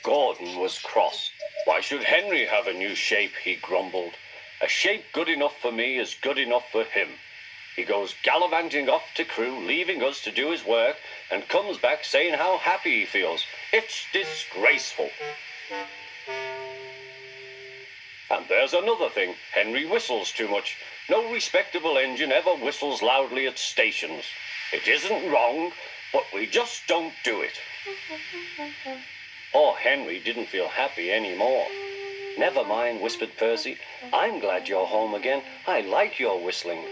Gordon was cross. Why should Henry have a new shape, he grumbled. A shape good enough for me is good enough for him. He goes gallivanting off to Crewe, leaving us to do his work, and comes back saying how happy he feels. It's disgraceful. And there's another thing. Henry whistles too much. No respectable engine ever whistles loudly at stations. It isn't wrong, but we just don't do it. Poor Henry didn't feel happy anymore. Never mind, whispered Percy. I'm glad you're home again. I like your whistling.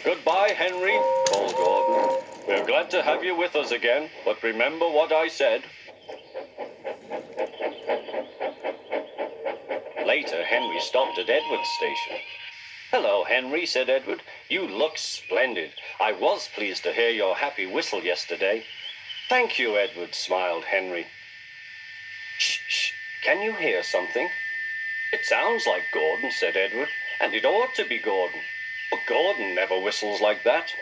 Goodbye, Henry, called Gordon. We're glad to have you with us again, but remember what I said. Later, Henry stopped at Edward's station. Hello, Henry, said Edward. You look splendid. I was pleased to hear your happy whistle yesterday. Thank you, Edward, smiled Henry. Shh, shh. Can you hear something? It sounds like Gordon, said Edward, and it ought to be Gordon. But Gordon never whistles like that.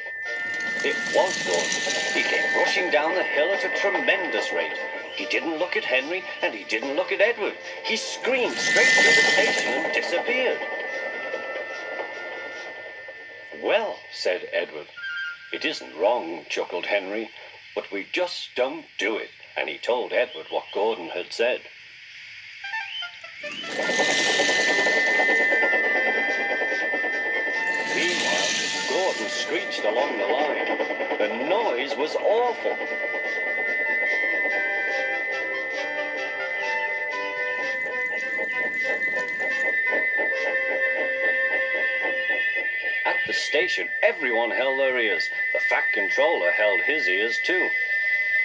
It was Gordon. He came rushing down the hill at a tremendous rate. He didn't look at Henry, and he didn't look at Edward. He screamed straight through the station and disappeared. Well, said Edward. It isn't wrong, chuckled Henry, but we just don't do it. And he told Edward what Gordon had said. Meanwhile, Gordon screeched along the line. The noise was awful. At the station, everyone held their ears. The Fat Controller held his ears too.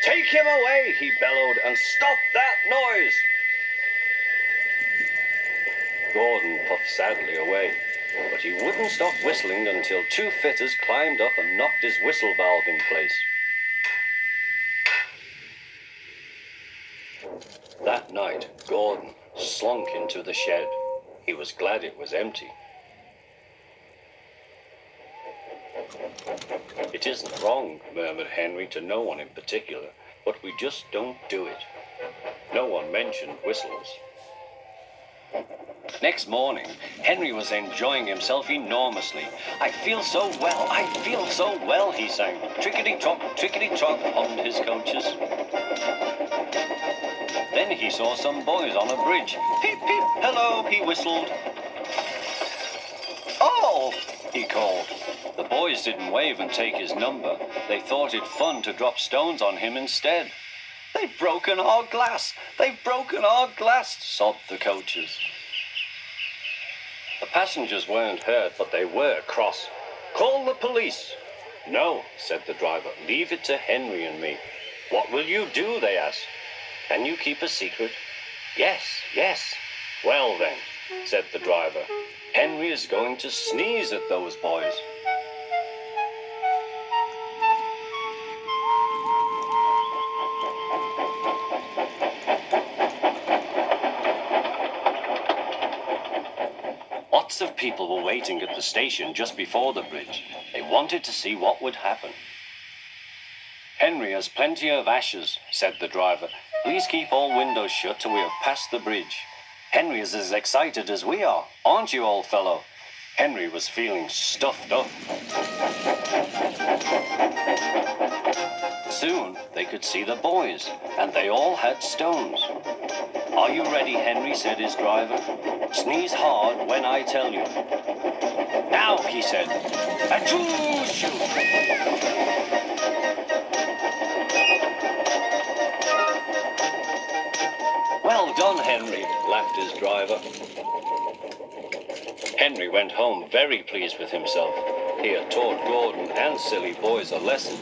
Take him away, he bellowed, and stop that noise! Gordon puffed sadly away, but he wouldn't stop whistling until two fitters climbed up and knocked his whistle valve in place. That night, Gordon slunk into the shed. He was glad it was empty. It isn't wrong, murmured Henry to no one in particular, but we just don't do it. No one mentioned whistles. Next morning, Henry was enjoying himself enormously. I feel so well, he sang. Trickety-trot, hummed his coaches. Then he saw some boys on a bridge. Peep, peep, hello, he whistled. Oh, he called. The boys didn't wave and take his number. They thought it fun to drop stones on him instead. They've broken our glass, sobbed the coaches. The passengers weren't hurt, but they were cross. Call the police. No, said the driver. Leave it to Henry and me. What will you do, they asked. Can you keep a secret? Yes. Well then, said the driver. Henry is going to sneeze at those boys. Lots of people were waiting at the station just before the bridge. They wanted to see what would happen. Henry has plenty of ashes, said the driver. Please keep all windows shut till we have passed the bridge. Henry is as excited as we are, aren't you, old fellow? Henry was feeling stuffed up. Soon they could see the boys, and they all had stones. Are you ready, Henry, said his driver. Sneeze hard when I tell you. Now, he said. Achoo, shoo! Well done, Henry, laughed his driver. Henry went home very pleased with himself. He had taught Gordon and silly boys a lesson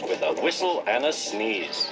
with a whistle and a sneeze.